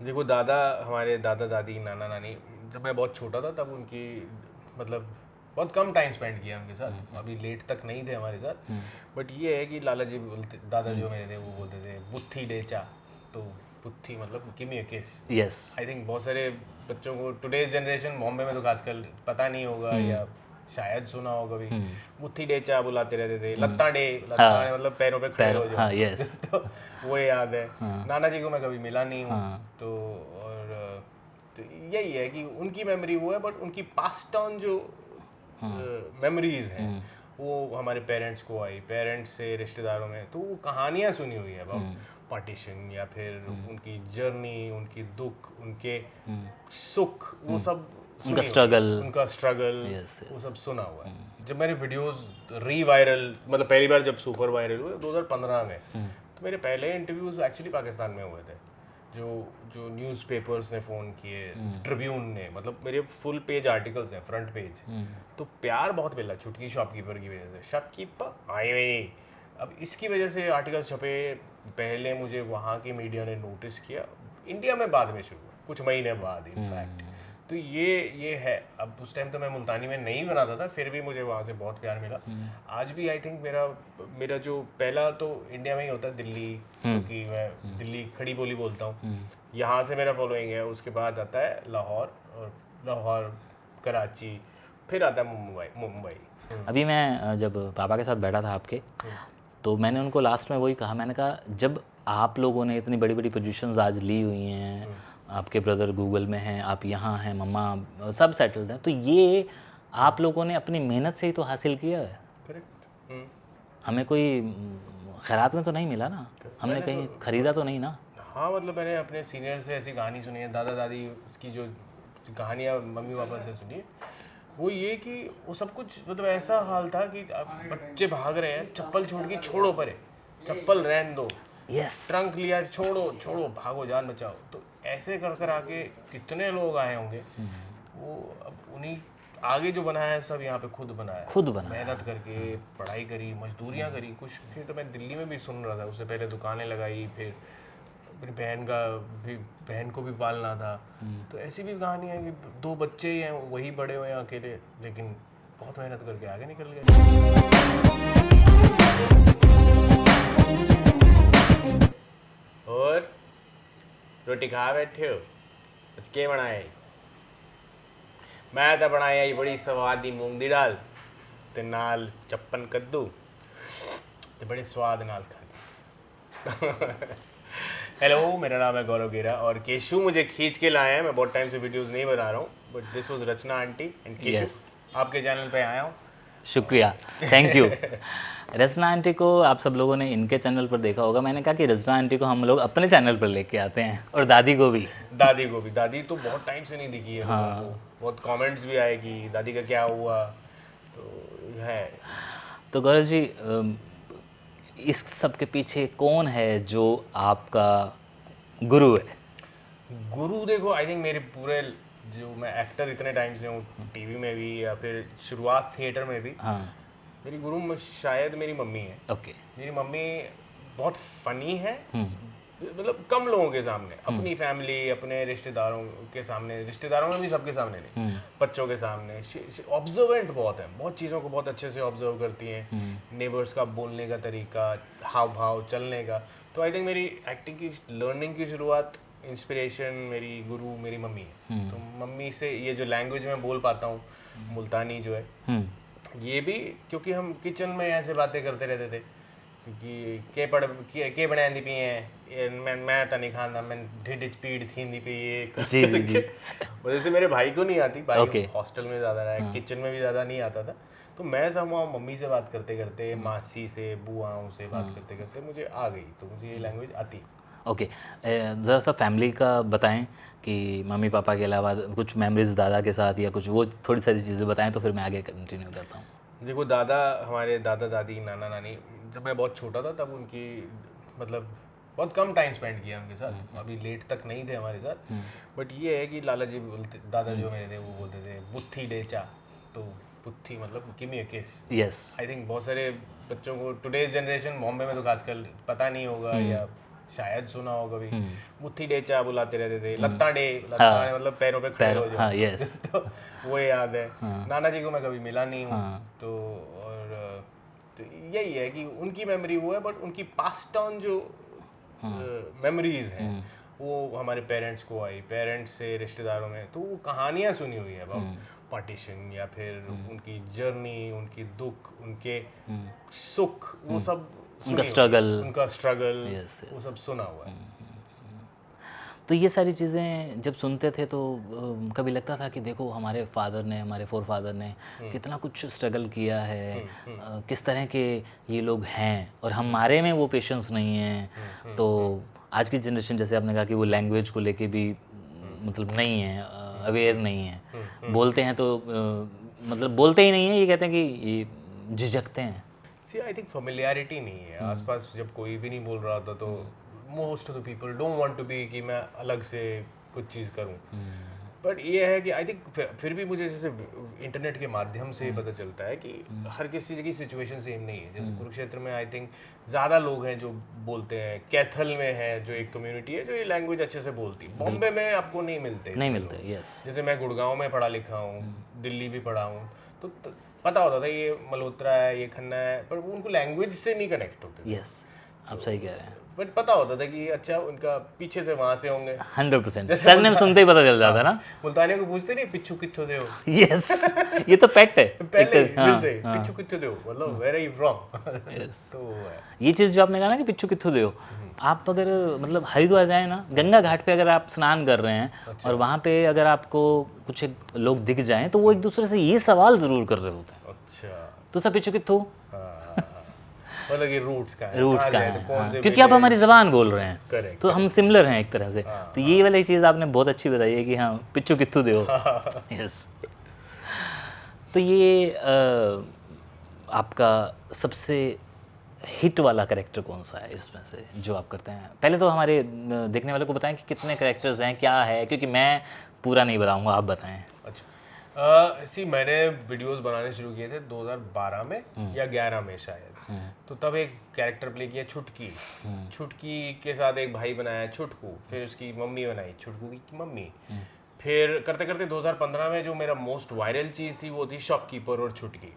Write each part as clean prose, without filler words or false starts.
देखो दादा, हमारे दादा दादी नाना नानी, जब मैं बहुत छोटा था तब उनकी मतलब बहुत कम टाइम स्पेंड किया उनके साथ। अभी लेट तक नहीं थे हमारे साथ। बट ये है कि लाला जी बोलते, दादा जो मेरे थे वो बोलते थे बुत्थी डेचा। तो बुत्थी मतलब गिव मी अ किस। यस। आई थिंक बहुत सारे बच्चों को टुडेज जनरेशन बॉम्बे में तो खासकर पता नहीं होगा या शायद सुना हो कभी। बुत्थी डेचा बुलाते रहते थे, लत्ता डे। लत्ता डे हाँ, मतलब पैरों पे खड़े पैरों, हो जाओ। हाँ, यस। तो वो याद है। हाँ, नाना जी को मैं कभी मिला नहीं हूँ। हाँ, तो और तो यही है कि उनकी मेमोरी वो है, बट उनकी पास्ट ऑन जो मेमोरीज हैं वो हमारे पेरेंट्स को आई, पेरेंट्स से रिश्तेदारों में। तो वो कहानियाँ सुनी हुई है अबाउट पार्टीशन, या फिर उनकी जर्नी, उनकी दुख, उनके सुख, वो सब उनका सुनी हुई है। स्ट्रगल। उनका स्ट्रगल, यस, वो यस। सब सुना हुआ है। जब मेरे वीडियोस री वायरल, मतलब पहली बार जब सुपर वायरल हुए 2015 में, तो मेरे पहले इंटरव्यूज एक्चुअली पाकिस्तान में हुए थे। जो जो न्यूज़पेपर्स ने फ़ोन किए, ट्रिब्यून ने, मतलब मेरे फुल पेज आर्टिकल्स हैं, फ्रंट पेज। तो प्यार बहुत मिला छुटकी शॉपकीपर की वजह से। शॉपकीपर आई हुई, अब इसकी वजह से आर्टिकल्स छपे। पहले मुझे वहाँ की मीडिया ने नोटिस किया, इंडिया में बाद में शुरू हुआ, कुछ महीने बाद इनफैक्ट। तो ये है। अब उस टाइम तो मैं मुल्तानी में नहीं बनाता था, फिर भी मुझे वहाँ से बहुत प्यार मिला। आज भी आई थिंक मेरा मेरा जो पहला तो इंडिया में ही होता है, दिल्ली, क्योंकि मैं दिल्ली खड़ी बोली बोलता हूँ। यहाँ से मेरा फॉलोइंग है। उसके बाद आता है लाहौर, और लाहौर, कराची, फिर आता है मुंबई। अभी मैं जब पापा के साथ बैठा था आपके, तो मैंने उनको लास्ट में वही कहा, मैंने कहा जब आप लोगों ने इतनी बड़ी बड़ी पोजीशंस आज ली हुई हैं, आपके ब्रदर गूगल में हैं, आप यहाँ हैं, मम्मा सब सेटल्ड हैं, तो ये आप लोगों ने अपनी मेहनत से ही तो हासिल किया है। करेक्ट। हमें कोई खैरात में तो नहीं मिला ना, हमने मैंने कहीं तो खरीदा तो नहीं ना। हाँ, मतलब मैंने अपने सीनियर से ऐसी कहानी सुनी है, दादा दादी की जो कहानियाँ मम्मी पापा से सुनी है, वो ये कि वो सब कुछ मतलब ऐसा हाल था कि अब बच्चे भाग रहे हैं, चप्पल छोड़ के, छोड़ो परे, चप्पल रहन दो, यस। ट्रंक लिया, छोड़ो छोड़ो, भागो, जान बचाओ। तो ऐसे कर कर आके कितने लोग आए होंगे। वो अब उन्हीं आगे जो बनाया है सब यहाँ पे खुद बनाया है, खुद बनाया। मेहनत करके, पढ़ाई करी, मजदूरियाँ करी। कुछ फिर तो मैं दिल्ली में भी सुन रहा था, उससे पहले दुकानें लगाई, फिर अपनी बहन का भी, बहन को भी पालना था। तो ऐसी भी कहानी है कि दो बच्चे ही हैं, वही बड़े हुए हैं अकेले, लेकिन बहुत मेहनत करके आगे निकल गए। और रोटी खा बैठे हो? आज क्या बनाया? मैं तो बनाया ही बड़ी स्वादी मूंग दी दाल ते नाल चप्पन कद्दू, ते बड़े स्वाद नाल खाधी। हेलो, मेरा नाम है गौरव गेरा, और केशु मुझे खींच के लाए हैं। मैं बहुत टाइम से वीडियोस नहीं बना रहा हूँ, but this was Rachna aunty and Keshu. Yes, आपके चैनल पे आया हूँ। शुक्रिया, थैंक यू। रचना आंटी को आप सब लोगों ने इनके चैनल पर देखा होगा, मैंने कहा कि रचना आंटी को हम लोग अपने चैनल पर लेके आते हैं, और दादी को भी। दादी को भी। दादी तो बहुत टाइम से नहीं दिखी है लोगों को। हाँ। बहुत कमेंट्स भी आए कि दादी का क्या हुआ। तो है। तो गौरव जी, इस सब के पीछे कौन है जो आपका गुरु है? गुरु देखो, आई थिंक मेरे पूरे, जो मैं एक्टर इतने टाइम से हूँ, टीवी में भी या फिर शुरुआत थिएटर में भी, हाँ। मेरी गुरु शायद मेरी मम्मी है। ओके। मेरी मम्मी बहुत फनी है, मतलब कम लोगों के सामने, अपनी फैमिली, अपने रिश्तेदारों के सामने, रिश्तेदारों में भी सबके सामने नहीं, बच्चों के सामने ऑब्जर्वेंट बहुत है, बहुत चीज़ों को बहुत अच्छे से ऑब्जर्व करती हैं। नेबर्स का बोलने का तरीका, हाव भाव, चलने का। तो आई थिंक मेरी एक्टिंग की लर्निंग की शुरुआत, इंस्पिरेशन, मेरी गुरु मेरी मम्मी है। तो मम्मी से ये जो लैंग्वेज मैं बोल पाता हूँ, मुल्तानी जो है, ये भी क्योंकि हम किचन में ऐसे बातें करते रहते थे, क्योंकि के बनांदी पई है, मैं तो नहीं खाता, मैं ढिड पीड़ थींदी पई ये। जी, जी, जी। वजह से मेरे भाई को नहीं आती, भाई ओके। हॉस्टल में ज़्यादा रहा है, किचन में भी ज़्यादा नहीं आता था। तो मैं समझा मम्मी से बात करते करते, मासी से, बुआओं से बात करते करते मुझे आ गई, तो मुझे ये लैंग्वेज आती। ओके, ज़रा सा फैमिली का बताएं कि मम्मी पापा के अलावा कुछ मेमोरीज दादा के साथ, या कुछ वो थोड़ी सारी चीज़ें बताएं, तो फिर मैं आगे कंटिन्यू करता हूँ। देखो दादा, हमारे दादा दादी नाना नानी, जब मैं बहुत छोटा था तब उनकी मतलब बहुत कम टाइम स्पेंड किया उनके साथ। अभी लेट तक नहीं थे हमारे साथ। बट ये है कि लाला जी बोलते, दादा जो मेरे थे वो बोलते थे बुत्थी डेचा। तो बुत्थी मतलब गिव मी अ किस। यस। आई थिंक बहुत सारे बच्चों को टुडेज जनरेशन बॉम्बे में तो खासकर पता नहीं होगा या शायद सुना हो कभी, मुट्ठी डेचा बुलाते रहते थे, लत्ता डे मतलब पैरों पे खड़े हो जाओ। हाँ, यस। तो वो याद है। नाना जी को मैं कभी मिला नहीं हूँ, तो और तो यही है कि उनकी मेमोरी वो है, बट उनकी पास्ट ऑन जो मेमोरीज हैं वो हमारे पेरेंट्स को आई, पेरेंट्स से रिश्तेदारों में, तो वो कहानियाँ सुनी हुई है अबाउट पार्टीशन, या फिर उनकी जर्नी, उनकी दुख, उनके सुख, वो सब उनका स्ट्रगल, yes, वो सब सुना हुआ है। तो ये सारी चीज़ें जब सुनते थे तो कभी लगता था कि देखो हमारे फादर ने, हमारे फोर फादर ने कितना कुछ स्ट्रगल किया है, किस तरह के ये लोग हैं, और हमारे में वो पेशेंस नहीं है। तो आज की जनरेशन, जैसे आपने कहा कि वो लैंग्वेज को लेके भी मतलब नहीं है, अवेयर नहीं है, बोलते हैं तो मतलब बोलते ही नहीं है, ये कहते हैं कि ये झिझकते हैं। सी आई थिंक फेमिलियरिटी नहीं है आसपास, जब कोई भी नहीं बोल रहा होता तो most of the people don't want to be कि मैं अलग से कुछ चीज़ करूं। बट ये है कि आई थिंक फिर भी मुझे जैसे इंटरनेट के माध्यम से पता चलता है कि हर किसी की सिचुएशन सेम नहीं है। जैसे कुरुक्षेत्र में आई थिंक ज़्यादा लोग हैं जो बोलते हैं, कैथल में है जो एक कम्युनिटी है जो ये लैंग्वेज अच्छे से बोलती है, बॉम्बे में आपको नहीं मिलते। यस, जैसे मैं गुड़गांव में पढ़ा लिखा हूँ, दिल्ली भी पढ़ा हूँ, तो पता होता था ये मल्होत्रा है, ये खन्ना है, पर वो उनको लैंग्वेज से नहीं कनेक्ट होते। यस, आप सही कह रहे हैं। बट पता होता था कि अच्छा उनका पीछे से वहां से होंगे। 100% सरनेम सुनते ही पता चल जाता ना। मुल्तानियों को पूछते नहीं पिच्छू कित्थों दे हो। यस, ये तो पेट है पहले पिच्छू कित्थों दे हो, मतलब where are you from. Yes, तो ये चीज़ जो आपने कहा ना कि पिच्छू कित्थों दे हो, आप अगर मतलब हरिद्वार जाए ना, गंगा घाट पे अगर आप स्नान कर रहे हैं और वहाँ पे अगर आपको कुछ लोग दिख जाएं तो वो एक दूसरे से ये सवाल जरूर कर रहे होते हैं, अच्छा तो सब पिच्छू कित्थों, मतलब ये रूट्स का है, क्योंकि आप हमारी ज़बान बोल रहे हैं, तो हम सिमिलर हैं एक तरह से। तो ये वाली चीज़ आपने बहुत अच्छी बताई है कि हाँ पिच्छू कित्थू दे हो। यस, तो ये आपका सबसे हिट वाला कैरेक्टर कौन सा है इसमें से जो आप करते हैं? पहले तो हमारे देखने वाले को बताएं कि कितने कैरेक्टर्स हैं, क्या है, क्योंकि मैं पूरा नहीं बताऊंगा, आप बताएं। अच्छा, मैंने वीडियोस बनाने शुरू किए थे 2012 में या 11 में शायद। तो तब एक कैरेक्टर प्ले किया छुटकी। छुटकी के साथ एक भाई बनाया छुटकू, फिर उसकी मम्मी बनाई छुटकू की मम्मी। फिर करते करते 2015 में जो मेरा मोस्ट वायरल चीज़ थी वो थी शॉपकीपर और छुटकी।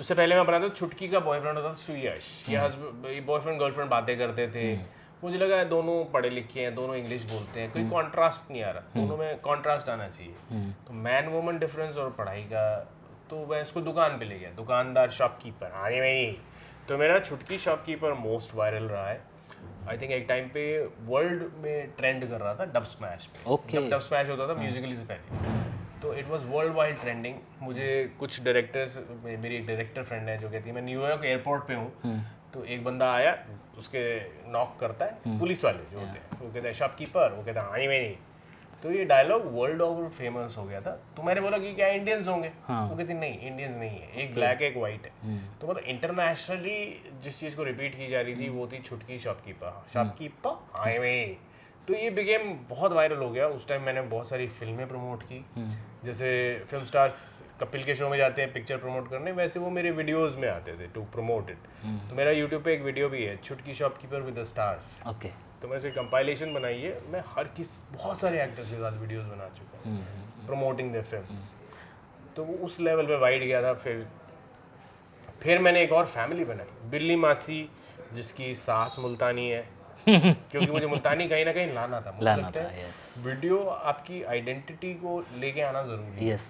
उससे पहले मैं बनाता था छुटकी का बॉयफ्रेंड होता था सुयश, ये बॉयफ्रेंड गर्लफ्रेंड बातें करते थे। मुझे लगा दोनों पढ़े लिखे हैं, दोनों इंग्लिश बोलते हैं, कोई कॉन्ट्रास्ट नहीं आ रहा, दोनों में कॉन्ट्रास्ट आना चाहिए। तो मैन वुमन डिफरेंस और पढ़ाई का, तो मैं इसको दुकान पे ले गया, दुकानदार शॉपकीपर, आगे नहीं। तो मेरा छुटकी शॉपकीपर मोस्ट वायरल रहा है। आई थिंक एक टाइम पे वर्ल्ड में ट्रेंड कर रहा था डब स्मैश पे, जब डब स्मैश होता था म्यूजिकली से पहले, तो it was world wide trending. मुझे कुछ डायरेक्टर्स, मेरी एक डायरेक्टर फ्रेंड है जो कहती है मैं न्यूयॉर्क एयरपोर्ट पे हूँ, तो एक बंदा आया, उसके नॉक करता है, पुलिस वाले जो होते हैं, वो कहते हैं शॉपकीपर, वो कहता है हाँ मैं नहीं। तो ये डायलॉग वर्ल्ड ओवर फेमस हो गया था। तो मैंने बोला कि क्या इंडियंस होंगे? वो कहती नहीं, इंडियंस नहीं है, एक ब्लैक एक वाइट है। तो मतलब इंटरनेशनली जिस चीज़ को रिपीट की जा रही थी वो थी छुटकी शॉपकीपर हाँ मैं। तो ये बिगेम बहुत वायरल हो गया। उस टाइम मैंने बहुत सारी फिल्में प्रमोट की, जैसे फिल्म स्टार्स कपिल के शो में जाते हैं पिक्चर प्रमोट करने, वैसे वो मेरे वीडियोस में आते थे टू प्रमोट इट। तो मेरा यूट्यूब पे एक वीडियो भी है, छुटकी shopkeeper with the stars. Okay, तो मैंने इसे कंपाइलेशन बनाई है, मैं बहुत सारे एक्टर्स के साथ वीडियोस बना चुका हूँ प्रमोटिंग देयर फिल्म्स। तो वो उस लेवल पे वाइड गया था। फिर मैंने एक और फैमिली बनाई, बिल्ली मासी, जिसकी सास मुल्तानी है क्योंकि मुझे मुल्तानी कहीं ना कहीं लाना था। मुझे लगता है वीडियो आपकी आइडेंटिटी को लेके आना जरूरी है। Yes,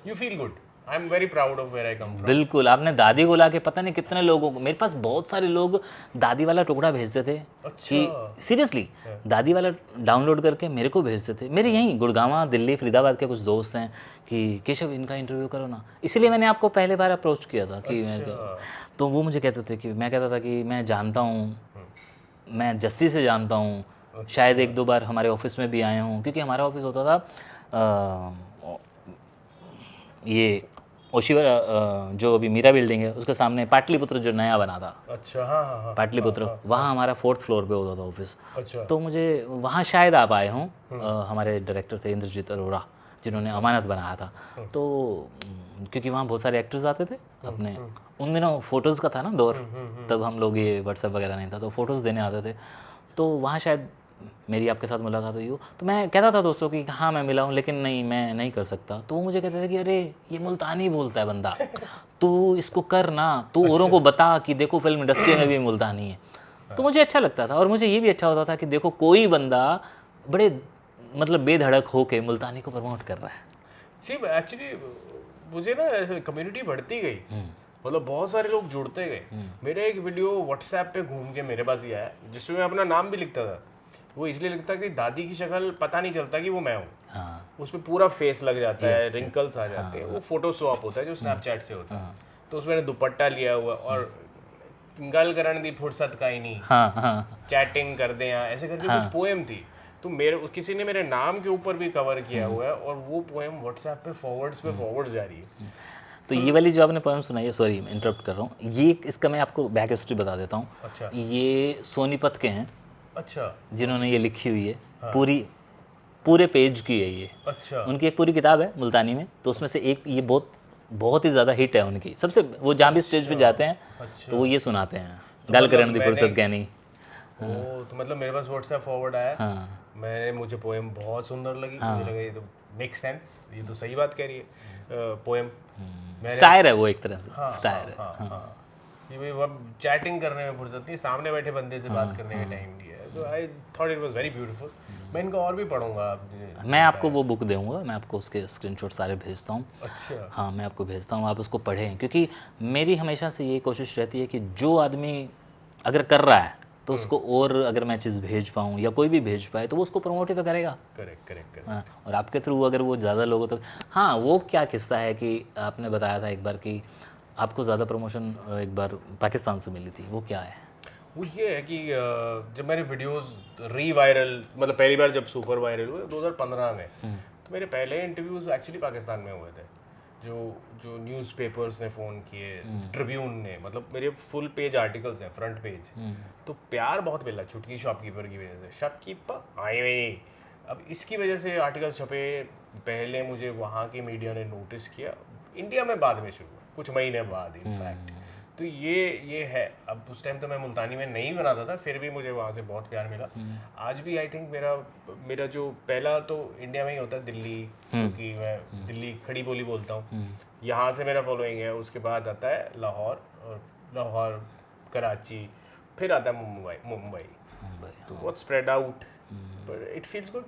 you feel good, I am very proud of where I come from. बिल्कुल, आपने दादी को लाके पता नहीं कितने लोगों को, मेरे पास बहुत सारे लोग दादी वाला टुकड़ा भेजते थे। अच्छा। कि सीरियसली दादी वाला डाउनलोड करके मेरे को भेजते थे। मेरे यहीं गुड़गांव, दिल्ली, फरीदाबाद के कुछ दोस्त हैं कि केशव इनका इंटरव्यू करो ना, इसीलिए मैंने आपको पहले बार अप्रोच किया था कि तो वो मुझे कहते थे कि मैं कहता था कि मैं जानता हूँ, मैं जस्सी से जानता हूँ, शायद एक दो बार हमारे ऑफिस में भी आए हूँ, क्योंकि हमारा ऑफिस होता था ये ओशिवर जो अभी मीरा बिल्डिंग है उसके सामने पाटलिपुत्र जो नया बना था। अच्छा, हाँ, पाटलिपुत्र, वहाँ हमारा 4th फ्लोर पे होता था ऑफिस। अच्छा। तो मुझे वहाँ शायद आप आए हों, हमारे डायरेक्टर थे इंद्रजीत अरोड़ा, जिन्होंने अमानत बनाया था। तो क्योंकि वहाँ बहुत सारे एक्टर्स आते थे अपने, उन दिनों फ़ोटोज़ का था ना दौर, तब हम लोग ये व्हाट्सएप वगैरह नहीं था, तो फ़ोटोज़ देने आते थे। तो वहाँ शायद मेरी आपके साथ मुलाकात हुई हो, तो मैं कहता था दोस्तों कि हाँ मैं मिला हूँ लेकिन नहीं मैं नहीं कर सकता। तो वो मुझे कहते थे कि अरे ये मुल्तानी बोलता है बंदा, तू इसको कर ना, तू औरों को बता कि देखो फिल्म इंडस्ट्री में भी मुल्तानी है। तो मुझे अच्छा लगता था और मुझे ये भी अच्छा होता था कि देखो कोई बंदा बड़े मतलब बेधड़क होके मुल्तानी को प्रमोट कर रहा है। सी एक्चुअली मुझे ना ऐसे कम्युनिटी बढ़ती गई, मतलब बहुत सारे लोग जुड़ते गए। मेरा एक वीडियो व्हाट्सएप पे घूम के मेरे पास ही आया जिसमें मैं अपना नाम भी लिखता था। वो इसलिए लिखता कि दादी की शक्ल पता नहीं चलता कि वो मैं हूँ। हाँ उस पर पूरा फेस लग जाता है, रिंकल्स आ जाते हैं। वो फोटो स्वैप होता है जो स्नैपचैट से होता है। तो उसमें दुपट्टा लिया हुआ और गल करन दी फुर्सत का ही नहीं, हाँ हाँ चैटिंग कर दें ऐसे करके कुछ पोएम थी। तो मेरे किसी ने मेरे नाम के ऊपर भी कवर किया हुआ है और वो पोएम व्हाट्सएप पे फॉरवर्ड जा रही है। तो ये वाली जो आपने पोएम सुनाई है, सॉरी इंटरप्ट कर रहा हूँ, ये इसका मैं आपको बैक हिस्ट्री बता देता हूँ। अच्छा ये सोनीपत के हैं अच्छा जिन्होंने ये लिखी हुई है, पूरे पेज की है ये। अच्छा उनकी एक पूरी किताब है मुल्तानी में, तो उसमें से एक ये बहुत ही ज़्यादा हिट है उनकी सबसे। वो जहाँ भी स्टेज पे जाते हैं अच्छा। तो वो ये सुनाते हैं, तो गल मतलब करन दी फुर्सत कहनी। ओ तो मतलब मेरे पास व्हाट्सएप फॉरवर्ड आया। हाँ मुझे पोएम बहुत सुंदर लगी। मुझे लगा ये तो मेक सेंस, ये तो सही बात कह रही है पोएम। स्टायर है वो एक तरह से, हाँ स्टायर है। हाँ हाँ ये भाई अब चैटिंग करने में फुर्सत नहीं, सामने बैठे बंदे से बात करने का टाइम नहीं है। तो I thought it was very beautiful. मैं इनका और भी पढ़ूंगा। मैं आपको वो बुक दूंगा, मैं आपको उसके स्क्रीनशॉट सारे भेजता हूँ। अच्छा हाँ मैं आपको भेजता हूँ, आप उसको पढ़ें, क्योंकि मेरी हमेशा से ये कोशिश रहती है कि जो आदमी अगर कर रहा है तो उसको और अगर मैं चीज़ भेज पाऊँ या कोई भी भेज पाए तो वो उसको प्रमोट ही तो करेगा। Correct correct correct. हाँ, और आपके थ्रू अगर वो ज़्यादा लोगों तक हाँ वो क्या किस्सा है कि आपने बताया था एक बार कि आपको ज़्यादा प्रमोशन एक बार पाकिस्तान से मिली थी, वो क्या है? वो ये है कि जब मेरे वीडियोस री वायरल, मतलब पहली बार जब सुपर वायरल हुए 2015 में, तो मेरे पहले इंटरव्यूज एक्चुअली पाकिस्तान में हुए थे। जो जो न्यूज़पेपर्स ने फ़ोन किए, ट्रिब्यून ने, मतलब मेरे फुल पेज आर्टिकल्स हैं, फ्रंट पेज। तो प्यार बहुत मिला छुटकी शॉपकीपर की वजह से। शॉपकीपर आई हुई, अब इसकी वजह से आर्टिकल्स छपे। पहले मुझे वहाँ की मीडिया ने नोटिस किया, इंडिया में बाद में शुरू हुआ, कुछ महीने बाद इनफैक्ट। तो ये है। अब उस टाइम तो मैं मुल्तानी में नहीं बनाता था, फिर भी मुझे वहाँ से बहुत प्यार मिला। आज भी आई थिंक मेरा जो पहला तो इंडिया में ही होता है, दिल्ली, क्योंकि मैं दिल्ली खड़ी बोली बोलता हूँ, यहाँ से मेरा फॉलोइंग है। उसके बाद आता है लाहौर, और लाहौर कराची, फिर आता है मुंबई। तो बहुत spread out, but it feels good.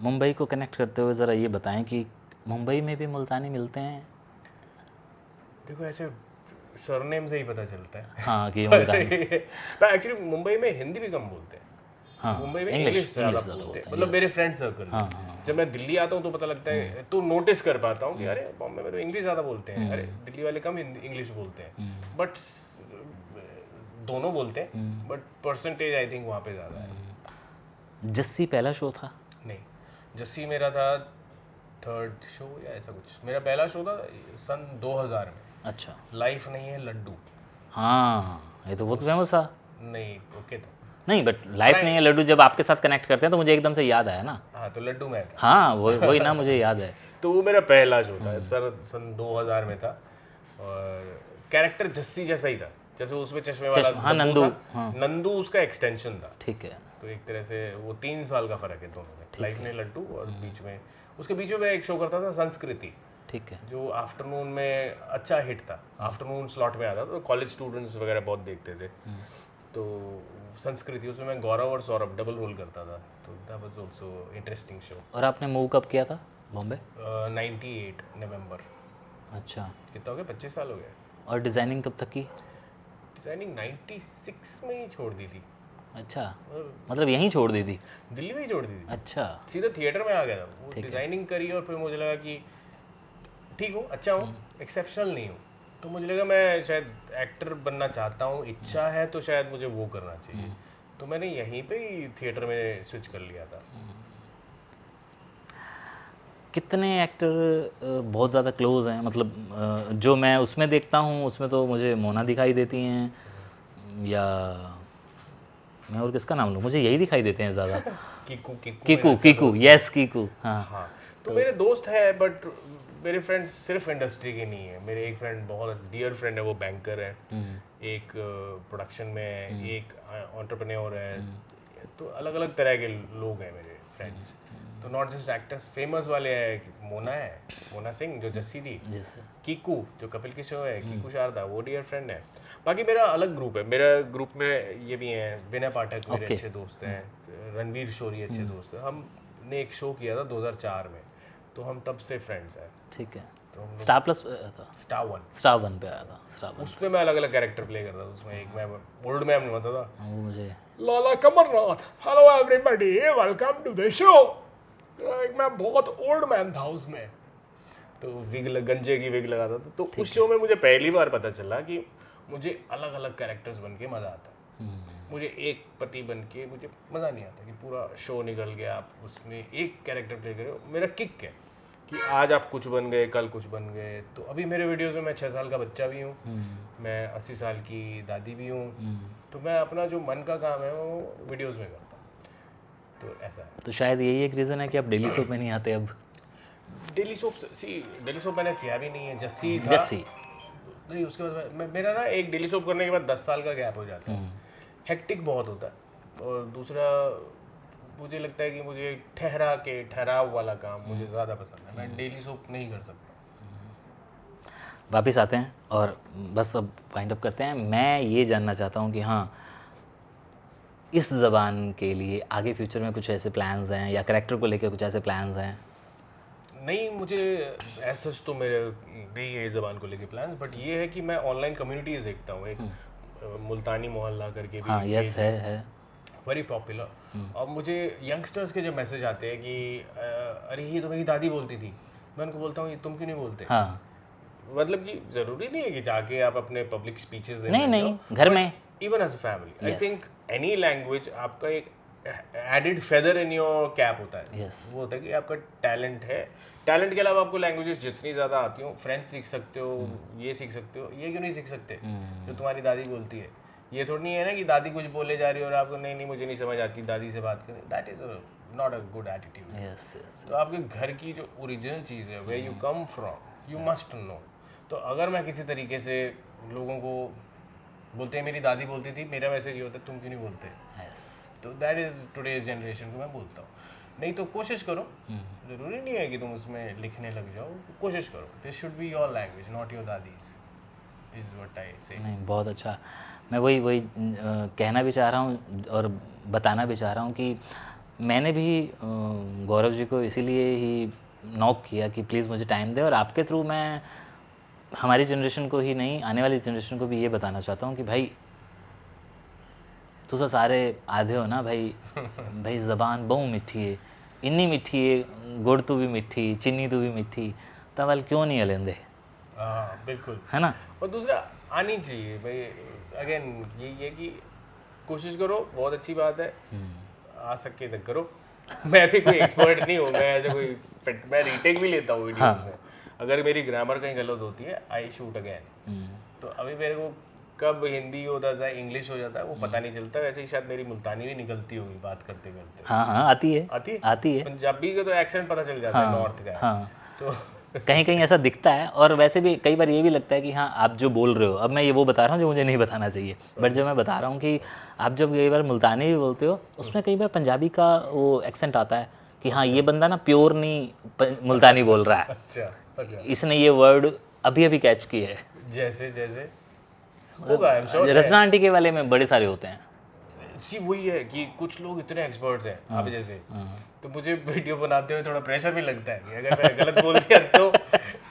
Mumbai को कनेक्ट करते हुए ज़रा ये बताएं कि मुंबई में भी मुल्तानी मिलते हैं? देखो ऐसे सरनेम से ही पता चलता है। हाँ कि मुल्तानी। एक्चुअली मुंबई में हिंदी भी कम बोलते हैं। हाँ मुंबई में इंग्लिश इंग्लिश ज़्यादा ज़्यादा बोलते हैं, होता है, मतलब मेरे फ्रेंड सर्कल में। हाँ जब मैं दिल्ली आता हूँ तो पता लगता है, तो नोटिस कर पाता हूँ कि अरे बॉम्बे में तो इंग्लिश ज़्यादा बोलते हैं, अरे दिल्ली वाले कम इंग्लिश बोलते हैं। बट दोनों बोलते हैं, बट परसेंटेज आई थिंक वहाँ पे ज़्यादा है। जस्सी पहला शो था? नहीं, जस्सी मेरा था थर्ड शो या ऐसा कुछ। मेरा पहला शो था सन 2000 में। अच्छा, लाइफ नहीं है लड्डू। हाँ ये तो बहुत फेमस था। नहीं ओके था। नहीं बट लाइफ नहीं है लड्डू जब आपके साथ कनेक्ट करते हैं तो मुझे एकदम से याद आया ना। हाँ तो लड्डू में था। हाँ वही ना, मुझे याद है। तो वो मेरा पहला शो था, सन 2000 में था। और कैरेक्टर जस्सी जैसा ही था, जैसे उसमें चश्मे वाला हाँ डब्बू नंदू, था। हाँ नंदू उसका एक्सटेंशन था। ठीक है। तो एक तरह से वो 3 साल का फर्क है दोनों में, लाइफ में लड्डू और बीच में उसके बीच में एक शो करता था संस्कृति, ठीक है। जो आफ्टरनून में अच्छा हिट था। आफ्टरनून स्लॉट में आता था, तो कॉलेज स्टूडेंट्स वगैरह बहुत देखते थे। तो संस्कृति, उसमें मैं गौरव और सौरभ डबल रोल करता था। तो that was also interesting show. और आपने मूव कब किया था बॉम्बे? 98 नवंबर। अच्छा, कितना हो गया, 25 साल हो गए। और डिज़ाइनिंग कब तक की? डिजाइनिंग 96 में ही छोड़ दी थी। अच्छा, मतलब यहीं छोड़ दी थी? दिल्ली में ही छोड़ दी थी, अच्छा सीधा थिएटर में आ गया था। वो डिजाइनिंग करी और फिर मुझे लगा कि ठीक हूँ, अच्छा हूँ, एक्सेप्शनल नहीं हूँ। तो मुझे लगा मैं शायद एक्टर बनना चाहता हूँ, इच्छा है तो शायद मुझे वो करना चाहिए। तो मैंने यहीं पे ही थिएटर में स्विच कर लिया था। कितने एक्टर बहुत ज़्यादा क्लोज हैं? मतलब जो मैं उसमें देखता हूँ उसमें तो मुझे मोना दिखाई देती हैं, या मैं और किसका नाम लूँ, मुझे यही दिखाई देते हैं ज़्यादा। कीकू, यस कीकू, हाँ। हाँ तो मेरे दोस्त है, बट मेरे फ्रेंड्स सिर्फ इंडस्ट्री के नहीं है। मेरे एक फ्रेंड बहुत डियर फ्रेंड है, वो बैंकर है, एक प्रोडक्शन में है, एक एंटरप्रेन्योर है, तो अलग अलग तरह के लोग हैं मेरे फ्रेंड्स, तो नॉट जस्ट एक्टर्स, फेमस वाले हैं, मोना सिंह जो जस्सी थी, जैसे कीकू जो कपिल की शो है, कीकू शारदा वो डियर फ्रेंड है। बाकी मेरा अलग ग्रुप है, मेरा ग्रुप में ये भी हैं विनय पाठक मेरे अच्छे दोस्त हैं, रणवीर शोरी अच्छे दोस्त हैं। हमने एक शो किया था 2004 में, तो हम तब से फ्रेंड्स हैं। ठीक है। तो हम स्टार प्लस पे आया था, स्टार 1 पे आया था स्टार 1। उसमें मैं अलग अलग कैरेक्टर प्ले करता था। उसमें एक मैं ओल्ड मैन होता था, वो मुझे Lala Kamarnath, hello everybody welcome to the show. एक मैं बहुत ओल्ड मैन था उसमें, तो गंजे की विग लगाता था। तो उस शो में मुझे पहली बार पता चला कि मुझे अलग अलग कैरेक्टर्स बन के मज़ा आता है। मुझे एक पति बन के मुझे मज़ा नहीं आता कि पूरा शो निकल गया, आप उसमें एक कैरेक्टर प्ले करे। मेरा किक है कि आज आप कुछ बन गए, कल कुछ बन गए। तो अभी मेरे वीडियोस में मैं 6 साल का बच्चा भी हूँ, मैं 80 साल की दादी भी हूँ, तो मैं अपना जो मन का काम है वो वीडियोस में करता हूँ। तो ऐसा है। तो शायद यही एक रीज़न है कि आप डेली शो में नहीं आते अब। डेली सोप मैंने किया भी नहीं है। जस्सी था, जस्सी नहीं उसके बाद मेरा ना एक डेली सोप करने के बाद 10 साल का गैप हो जाता है। हेक्टिक बहुत होता है, और दूसरा मुझे लगता है कि मुझे ठहराव वाला काम मुझे ज़्यादा पसंद है। मैं डेली सोप नहीं कर सकता। वापस आते हैं और बस अब फाइंड अप करते हैं। मैं ये जानना चाहता हूँ कि हाँ, इस ज़बान के लिए आगे फ्यूचर में कुछ ऐसे प्लान्स हैं या करैक्टर को लेकर कुछ ऐसे प्लान्स हैं? नहीं, मुझे ऐसा तो मेरे नहीं है इस ज़बान को लेके प्लान्स, बट ये है कि मैं ऑनलाइन कम्युनिटीज़ देखता हूँ। एक मुल्तानी मोहल्ला करके भी, हाँ, यस है वेरी पॉपुलर। और मुझे यंगस्टर्स के जब मैसेज आते हैं कि अरे ये तो मेरी दादी बोलती थी, मैं उनको बोलता हूँ ये तुम क्यों नहीं बोलते। हाँ, मतलब कि ज़रूरी नहीं है कि जाके आप अपने पब्लिक स्पीचेस नहीं नहीं, घर में even as a family I think any language आपका एक added feather in your cap होता है। Yes. वो होता है कि आपका टैलेंट है, टैलेंट के अलावा आपको लैंग्वेजेस जितनी ज़्यादा आती हो, फ्रेंच सीख सकते हो, ये सीख सकते हो, ये क्यों नहीं सीख सकते जो तुम्हारी दादी बोलती है। ये थोड़ी नहीं है ना कि दादी कुछ बोले जा रही है और आपको नहीं नहीं मुझे नहीं समझ आती, दादी से बात करें। That is not a good attitude. Yes तो आपके घर की जो ओरिजिनल चीज़ है, where you come from, you must know. तो अगर मैं किसी तरीके से लोगों को बोलते हैं मेरी दादी बोलती थी, मेरा मैसेज ये होता है तुम क्यों नहीं बोलते। यस, तो दैट इज़ टुडेज जनरेशन को मैं बोलता हूँ। नहीं तो कोशिश करो, ज़रूरी नहीं है कि तुम उसमें लिखने लग जाओ, कोशिश करो। This should be your language not your दादीज, इज़ व्हाट आई से। नहीं बहुत अच्छा। मैं वही कहना भी चाह रहा हूँ और बताना भी चाह रहा हूँ कि मैंने भी गौरव जी को इसीलिए ही नॉक किया कि प्लीज़ मुझे टाइम दे, और आपके थ्रू मैं हमारी जनरेशन को ही नहीं, आने वाली जनरेशन को भी ये बताना चाहता हूँ कि भाई तुसा सारे आधे हो ना भाई, भाई ज़बान बहु मिठी है, इन्नी मिठी है, गुड़ तू भी मिठी, चीनी तू भी मिठी, तो वाल क्यों नहीं हलेंदे। हाँ बिल्कुल, है ना। और दूसरा आनी चाहिए भाई। अगेन यही है कि कोशिश करो, बहुत अच्छी बात है, आ सके तक करो। मैं भी कोई एक्सपर्ट नहीं हूँ, मैं ऐसे कोई मैं रीटेक भी लेता हूँ वीडियोस में। अगर मेरी ग्रामर कहीं गलत होती है आई शूट अगेन। तो अभी मेरे को कब हिंदी होता था, इंग्लिश हो जाता है, वो पता नहीं चलता। वैसे ही शायद मेरी मुल्तानी भी निकलती होगी बात करते करते। हाँ आती है, आती है। पंजाबी का तो एक्सेंट पता चल जाता है, नॉर्थ का। हाँ, तो कहीं कहीं ऐसा दिखता है, और वैसे भी कई बार ये भी लगता है कि हाँ आप जो बोल रहे हो, अब मैं ये वो बता रहा हूँ जो मुझे नहीं बताना चाहिए, बट जो मैं बता रहा हूँ कि आप जब कई बार मुल्तानी भी बोलते हो, उसमें कई बार पंजाबी का वो एक्सेंट आता है कि हाँ ये बंदा ना प्योर नहीं मुल्तानी बोल रहा है। अच्छा, इसने ये वर्ड अभी अभी कैच किया है। जैसे होगा, I am sure. Rachna aunty के वाले में बड़े सारे होते हैं। सी वही है कि कुछ लोग इतने एक्सपर्ट्स हैं आप जैसे, तो मुझे वीडियो बनाते हुए थोड़ा प्रेशर भी लगता है कि अगर मैं गलत बोल दिया तो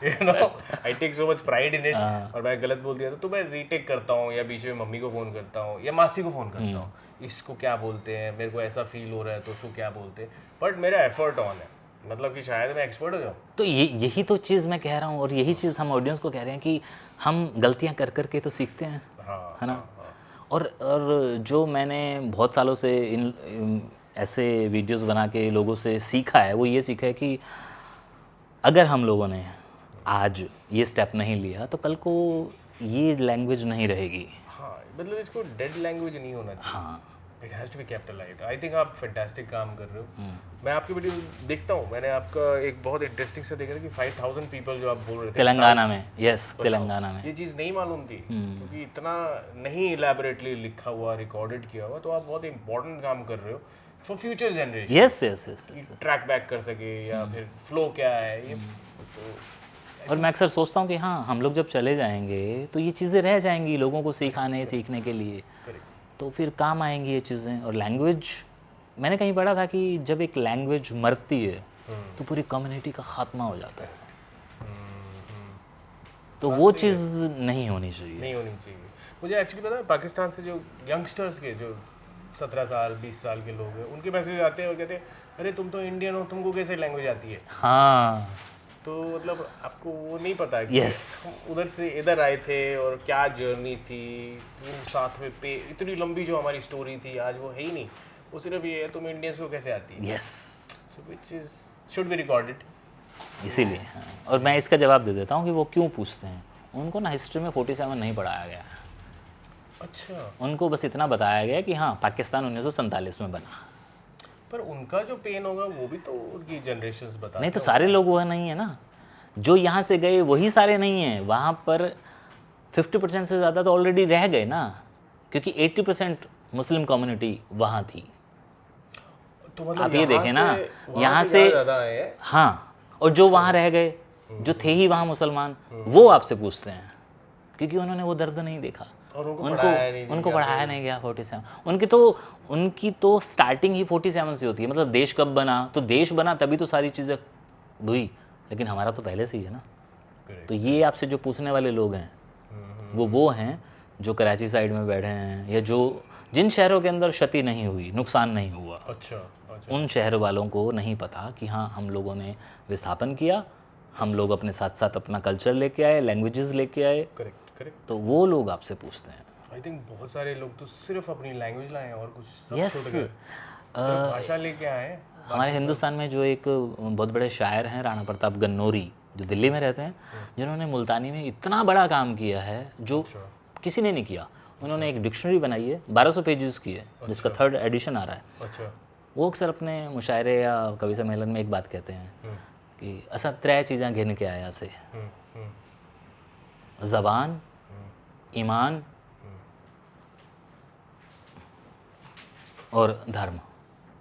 you know I take so much pride in it, और मैं गलत बोल दिया तो मैं रीटेक करता हूँ, या बीच में मम्मी को फ़ोन करता हूँ या मासी को फ़ोन करता हूँ, इसको क्या बोलते हैं, मेरे को ऐसा फील हो रहा है तो उसको क्या बोलते हैं। बट मेरा एफर्ट ऑन है, मतलब कि शायद मैं एक्सपर्ट हो जाऊँ। तो यही तो चीज़ मैं कह रहा हूँ, और यही चीज़ हम ऑडियंस को कह रहे हैं कि हम गलतियाँ कर करके तो सीखते हैं। हाँ, है ना। और जो मैंने बहुत सालों से इन ऐसे वीडियोस बना के लोगों से सीखा है, वो ये सीखा है कि अगर हम लोगों ने आज ये स्टेप नहीं लिया तो कल को ये लैंग्वेज नहीं रहेगी। हाँ, मतलब इसको डेड लैंग्वेज नहीं होना चाहिए। हाँ, it has to be kept alive. I think आप फैंटास्टिक काम कर रहे हो। मैं आपकी वीडियो देखता हूँ, मैंने आपका एक बहुत इंटरेस्टिंग से देखा था कि 5000 पीपल जो आप बोल रहे थे तेलंगाना में, यस तेलंगाना में। ये चीज़ नहीं मालूम थी, क्योंकि इतना नहीं इलेबोरेटली लिखा हुआ, रिकॉर्डेड किया हुआ। तो आप बहुत इंपॉर्टेंट काम कर रहे हो for future generation. Yes yes yes. Track back कर सके या फिर फ्लो क्या है ये। तो और मैं अक्सर सोचता हूँ कि हाँ, हम लोग जब चले जाएंगे तो ये चीज़ें रह जाएंगी लोगों को सिखाने सीखने के लिए, तो फिर काम आएंगी ये चीज़ें। और लैंग्वेज, मैंने कहीं पढ़ा था कि जब एक लैंग्वेज मरती है तो पूरी कम्युनिटी का खात्मा हो जाता है। तो वो चीज़ नहीं होनी चाहिए। नहीं होनी चाहिए। मुझे एक्चुअली पता है, पाकिस्तान से जो यंगस्टर्स के जो 17 साल 20 साल के लोग हैं, उनके मैसेज आते हैं और कहते हैं अरे तुम तो इंडियन हो, तुमको कैसे लैंग्वेज आती है। हाँ, तो मतलब आपको वो नहीं पता कि Yes. हम उधर से इधर आए थे और क्या जर्नी थी। तुम साथ में पे इतनी लंबी जो हमारी स्टोरी थी आज वो है ही नहीं। वो सिर्फ ये है तुम इंडियंस को कैसे आती है। Yes, so which is should be recorded. इसीलिए हाँ। और मैं इसका जवाब दे देता हूँ कि वो क्यों पूछते हैं। उनको ना हिस्ट्री में 47 नहीं पढ़ाया गया। अच्छा, उनको बस इतना बताया गया कि हाँ, पाकिस्तान 1947 में बना। पर उनका जो पेन होगा वो भी तो उनकी जनरेशंस बता। नहीं तो सारे लोग वह नहीं है ना, जो यहाँ से गए वही सारे नहीं हैं। वहाँ पर 50% से ज़्यादा तो ऑलरेडी रह गए ना, क्योंकि 80% मुस्लिम कम्युनिटी वहाँ थी। तो मतलब आप ये देखें ना, वहाँ यहाँ से ज़्यादा आए हैं। हाँ, और जो वहाँ रह गए, जो थे ही वहाँ मुसलमान, वो आपसे पूछते हैं, क्योंकि उन्होंने वो दर्द नहीं देखा। और उनको उनको पढ़ाया नहीं गया 47। उनकी तो स्टार्टिंग ही 47 से होती है। मतलब देश कब बना, तो देश बना तभी तो सारी चीज़ें हुई, लेकिन हमारा तो पहले से ही है ना। तो ये आपसे जो पूछने वाले लोग हैं वो हैं जो कराची साइड में बैठे हैं, या जो जिन शहरों के अंदर क्षति नहीं हुई, नुकसान नहीं हुआ। अच्छा, उन शहर वालों को नहीं पता कि हाँ, हम लोगों ने विस्थापन किया, हम लोग अपने साथ साथ अपना कल्चर लेके आए, लैंग्वेजेस लेके आए। Correct correct. तो वो लोग आपसे पूछते हैं। आई थिंक बहुत सारे लोग तो सिर्फ अपनी लैंग्वेज लाए हैं और कुछ सब यस, छोड़ गए। सिर्फ भाषा लेके आए हैं। हमारे हिंदुस्तान में जो एक बहुत बड़े शायर हैं, राणा प्रताप गन्नौरी, जो दिल्ली में रहते हैं, जिन्होंने मुल्तानी में इतना बड़ा काम किया है जो किसी ने नहीं किया। उन्होंने एक डिक्शनरी बनाई है, 1200 पेजेस की है, जिसका 3rd एडिशन आ रहा है। अच्छा, वो अक्सर अपने मुशायरे या कवि सम्मेलन में एक बात कहते हैं कि असा 3 चीज़ां घिन के आया से, ज़बान, ईमान और धर्म।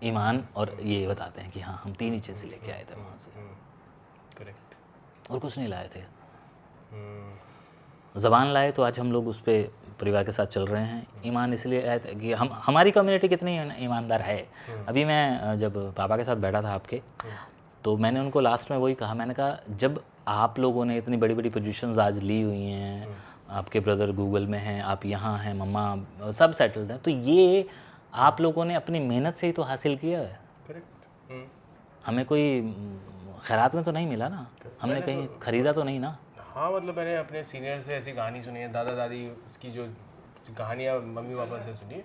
ईमान और ये बताते हैं कि हाँ, हम 3 ही चीज़ें लेके आए थे वहाँ से, करेक्ट। और कुछ नहीं लाए थे। ज़बान लाए तो आज हम लोग उस पर परिवार के साथ चल रहे हैं। ईमान इसलिए लाए थे कि हमारी कम्युनिटी कितनी ईमानदार है। अभी मैं जब पापा के साथ बैठा था आपके, तो मैंने उनको लास्ट में वही कहा, मैंने कहा जब आप लोगों ने इतनी बड़ी बड़ी पोजीशंस आज ली हुई हैं, आपके ब्रदर गूगल में हैं, आप यहाँ हैं, मम्मा सब सेटल्ड हैं, तो ये आप लोगों ने अपनी मेहनत से ही तो हासिल किया है। करेक्ट। हमें कोई खैरात में तो नहीं मिला ना, हमने कहीं खरीदा तो नहीं ना। हाँ, मतलब मैंने अपने सीनियर से ऐसी कहानी सुनी है, दादा दादी की जो कहानियाँ मम्मी पापा से सुनी है,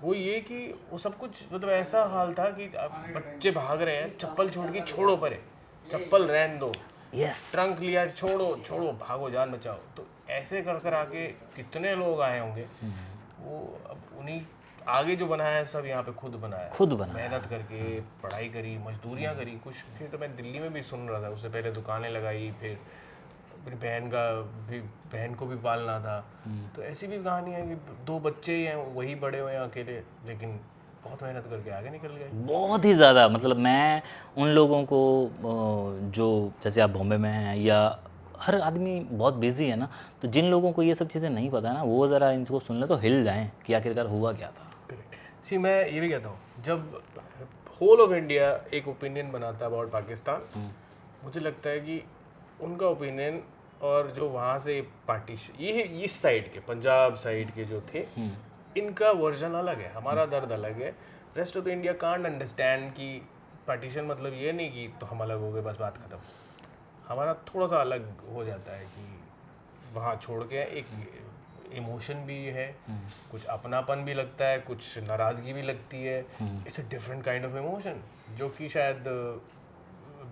वो ये कि वो सब कुछ मतलब ऐसा हाल था कि बच्चे भाग रहे हैं, चप्पल छोड़ के, छोड़ो परे, चप्पल रहन दो, यस, ट्रंक लिया, छोड़ो छोड़ो, भागो, जान बचाओ। तो ऐसे कर कर आके कितने लोग आए होंगे। वो अब उन्हीं आगे जो बनाया है सब यहाँ पे खुद बनाया, मेहनत करके पढ़ाई करी, मजदूरियाँ करी। कुछ फिर तो मैं दिल्ली में भी सुन रहा था, उससे पहले दुकानें लगाई, फिर अपनी बहन को भी पालना था। तो ऐसी भी कहानी है कि 2 बच्चे ही हैं, वही बड़े हुए हैं अकेले, लेकिन बहुत मेहनत करके आगे निकल गए। बहुत ही ज़्यादा। मतलब मैं उन लोगों को जो जैसे आप बॉम्बे में हैं, या हर आदमी बहुत बिजी है ना, तो जिन लोगों को ये सब चीज़ें नहीं पता ना, वो ज़रा इनको सुन ले तो हिल जाएं कि आखिरकार हुआ क्या था। सी, मैं ये भी कहता हूँ, जब होल ऑफ इंडिया एक ओपिनियन बनाता है अबाउट पाकिस्तान, मुझे लगता है कि उनका ओपिनियन और जो वहाँ से पार्टीशन, ये इस साइड के, पंजाब साइड के जो थे, इनका वर्जन अलग है, हमारा दर्द अलग है। Rest of the India can't understand कि पार्टीशन मतलब ये नहीं कि तो हम अलग हो गए बस बात खत्म। हमारा थोड़ा सा अलग हो जाता है कि वहाँ छोड़ के एक इमोशन भी है, कुछ अपनापन भी लगता है, कुछ नाराज़गी भी लगती है। It's a different kind of emotion, जो कि शायद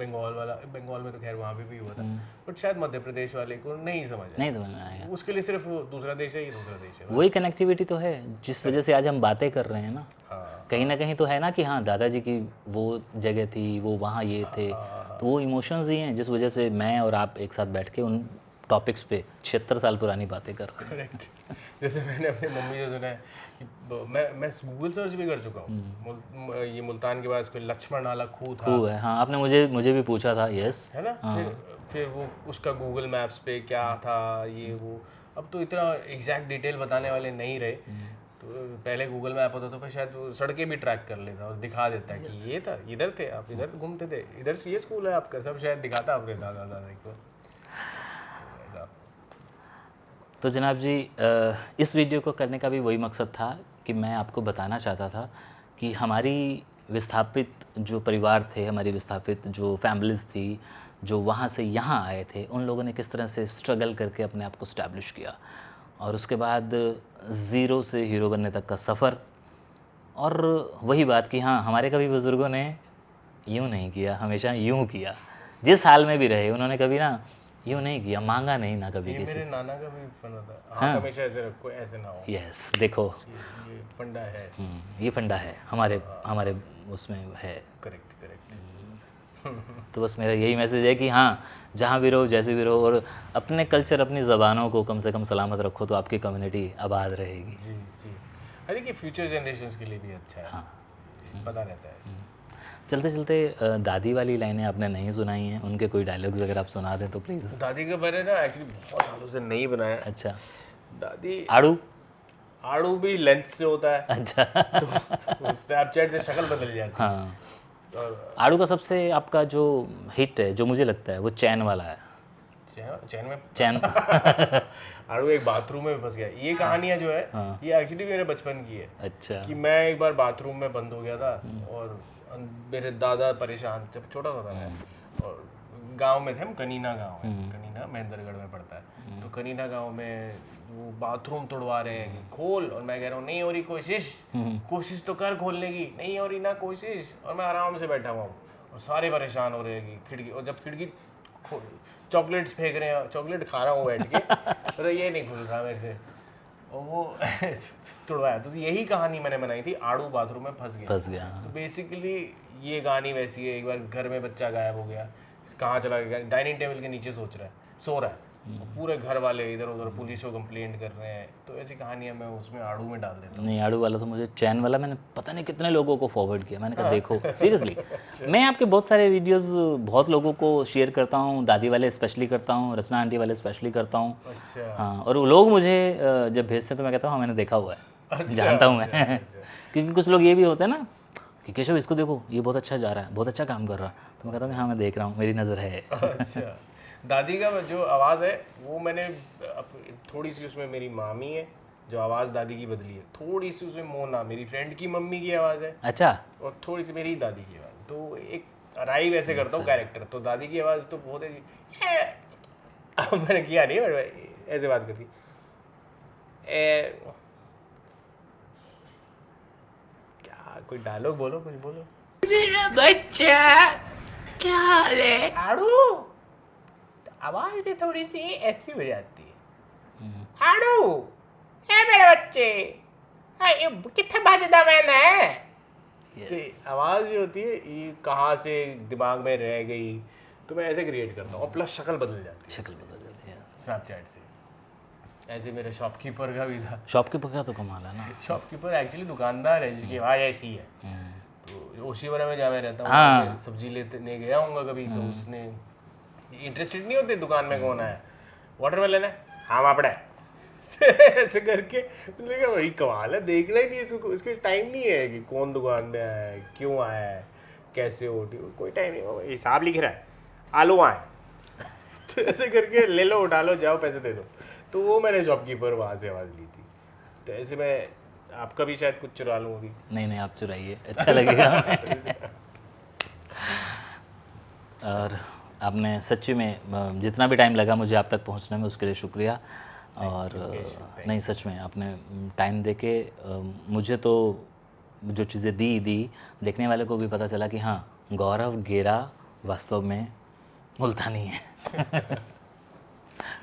बंगाल वाला, बंगाल में तो खैर वहाँ पे भी हुआ था, बट शायद मध्य प्रदेश वाले को नहीं समझ आया। नहीं समझ में आया। उसके लिए सिर्फ वो दूसरा देश है, ये दूसरा देश है। वही कनेक्टिविटी तो है जिस वजह से आज हम बातें कर रहे हैं ना। हाँ कहीं ना कहीं तो है ना कि हाँ दादाजी की वो जगह थी, वो वहाँ ये थे, तो वो इमोशंस ही हैं जिस वजह से मैं और आप एक साथ बैठ के उन टॉपिक्स पे 76 साल पुरानी बातें कर रहे हैं। करेक्ट। जैसे मैंने अपनी मम्मी से सुना है कि मैं गूगल सर्च भी कर चुका हूँ, ये मुल्तान के पास कोई लक्ष्मण नाला खूह था, खूब है, हाँ आपने मुझे भी पूछा था, यस है ना। फिर वो उसका गूगल मैप्स पे क्या था ये वो। अब तो इतना एग्जैक्ट डिटेल बताने वाले नहीं रहे, तो पहले गूगल मैप होता तो फिर शायद वो सड़कें भी ट्रैक कर लेता और दिखा देता कि ये था, इधर थे आप, इधर घूमते थे, इधर से ये स्कूल है आपका, सब शायद दिखाता अपने दादा दादी को। तो जनाब जी इस वीडियो को करने का भी वही मकसद था कि मैं आपको बताना चाहता था कि हमारी विस्थापित जो परिवार थे, हमारी विस्थापित जो फैमिलीज़ थी, जो वहाँ से यहाँ आए थे, उन लोगों ने किस तरह से स्ट्रगल करके अपने आप को स्टैब्लिश किया, और उसके बाद ज़ीरो से हीरो बनने तक का सफ़र। और वही बात कि हाँ हमारे कभी बुज़ुर्गों ने यूँ नहीं किया, हमेशा यूँ किया। जिस हाल में भी रहे उन्होंने कभी ना यूँ नहीं किया, मांगा नहीं ना कभी किसी मेरे से। नाना का भी फंडा था, हाँ हमेशा ऐसे रखो, ऐसे ना हो। यस देखो, ये फंडा है। ये फंडा है हमारे उसमें है। Correct correct. तो बस मेरा यही मैसेज है कि हाँ जहाँ भी रहो, जैसे भी रहो, और अपने कल्चर, अपनी ज़बानों को कम से कम सलामत रखो, तो आपकी कम्युनिटी आबाद रहेगी। जी जी, अरे कि फ्यूचर जनरेशंस के लिए भी अच्छा है। हाँ पता रहता है। चलते चलते दादी वाली लाइनें आपने नहीं सुनाई हैं, उनके कोई डायलॉग्स अगर आप सुना दें तो प्लीज़। दादी का मैंने ना एक्चुअली बहुत सालों से नहीं बनाया। अच्छा, दादी आड़ू आड़ू भी लेंस से होता है, अच्छा तो स्नैपचैट से शक्ल बदल जाती है। हाँ, और आड़ू का सबसे आपका जो हिट है, जो मुझे लगता है, वो चैन वाला है। चैन में चैन आड़ू एक बाथरूम में फंस गया। ये कहानियाँ जो है ये एक्चुअली मेरे बचपन की है। अच्छा, कि मैं एक बार बाथरूम में बंद हो गया था और मेरे दादा परेशान, जब छोटा सा था मैं, और गांव में थे हम, कनीना गांव है, कनीना महेंद्रगढ़ में पड़ता है। तो कनीना गांव में वो बाथरूम तोड़वा रहे हैं कि खोल, और मैं कह रहा हूँ नहीं हो रही कोशिश, कोशिश तो कर खोलने की, नहीं हो रही ना कोशिश, और मैं आराम से बैठा हुआ हूँ और सारे परेशान हो रहे हैं कि खिड़की, और जब खिड़की चॉकलेट्स फेंक रहे हैं, चॉकलेट खा रहा हूँ बैठ के, अरे ये नहीं खुल रहा मेरे से, और वो तुड़वाया। तो यही कहानी मैंने बनाई थी, आड़ू बाथरूम में फंस गया। तो बेसिकली ये कहानी वैसी है, एक बार घर में बच्चा गायब हो गया, कहाँ चला गया, डाइनिंग टेबल के नीचे सो रहा है, पूरे घर वाले इधर उधर पुलिस को कंप्लेंट कर रहे हैं। तो ऐसी कहानियां मैं उसमें आड़ू में डाल देता हूँ। नहीं, आड़ू वाला तो मुझे, चैन वाला मैंने पता नहीं कितने लोगों को फॉरवर्ड किया, मैंने कहा देखो सीरियसली। मैं आपके बहुत सारे वीडियोस बहुत लोगों को शेयर करता हूँ, दादी वाले स्पेशली करता हूँ, रचना आंटी वाले स्पेशली करता हूँ। अच्छा। हाँ, और वो लोग मुझे जब भेजते हैं तो मैं कहता हूँ हाँ मैंने देखा हुआ है, जानता हूँ मैं। क्योंकि कुछ लोग ये भी होते हैं ना कि केशव इसको देखो, ये बहुत अच्छा जा रहा है, बहुत अच्छा काम कर रहा है, तो मैं कहता हूँ हाँ मैं देख रहा हूँ, मेरी नज़र है। अच्छा, दादी का जो आवाज़ है वो मैंने थोड़ी सी उसमें मेरी मामी है जो आवाज़ दादी की बदली है, थोड़ी सी उसमें मोना मेरी फ्रेंड की मम्मी की आवाज़ है, अच्छा, और थोड़ी सी मेरी दादी की आवाज़। तो एक अराइव ऐसे करता हूँ कैरेक्टर। तो दादी की आवाज़ तो बहुत है, मैंने किया नहीं, ऐसे बात करती क्या, कोई डायलॉग बोलो, कुछ बोलो। मेरा बच्चा क्या हाल है? आड़ू, आवाज भी थोड़ी सी ऐसी हो जाती है। आड़ू, ए मेरे बच्चे, ये कितने बजदा मैंने है। तो आवाज जो होती है ये कहाँ से दिमाग में रह गई, तो मैं ऐसे क्रिएट करता हूँ, और प्लस शक्ल बदल जाती है, शक्ल बदल जाती है स्नैपचैट से। ऐसे मेरे शॉपकीपर का भी था। शॉपकीपर का तो कमाल है ना। शॉपकीपर एक्चुअली दुकानदार है जिसकी आवाज़ ऐसी है। तो ओशीवरा में जहाँ मैं रहता हूँ, हाँ। सब्जी लेने गया हूँ कभी, तो उसने इंटरेस्टेड नहीं होते दुकान में कौन है, वाटरमेलन है, हाँ पापड़ है, ऐसे करके। मैंने कहा वही कमाल है, देखना ही नहीं इसको, इसके टाइम नहीं है कि कौन दुकान में आया है, क्यों आया है, कैसे हो, कोई टाइम नहीं, हिसाब लिख रहा है, आलू आए, तो ऐसे करके ले लो, उठा लो, जाओ पैसे दे दो। तो वो मैंने शॉपकीपर वहाँ से आवाज़ ली थी। तो ऐसे मैं आपका भी शायद कुछ चुरा लूँ अभी। नहीं आप चुराइए, अच्छा लगेगा। और आपने सच्ची में जितना भी टाइम लगा मुझे आप तक पहुंचने में, उसके लिए शुक्रिया। और नहीं सच में आपने टाइम देके मुझे तो जो चीज़ें दी देखने वाले को भी पता चला कि हाँ गौरव गेरा वास्तव में मुल्तानी है।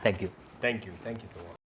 Thank you. Thank you so much.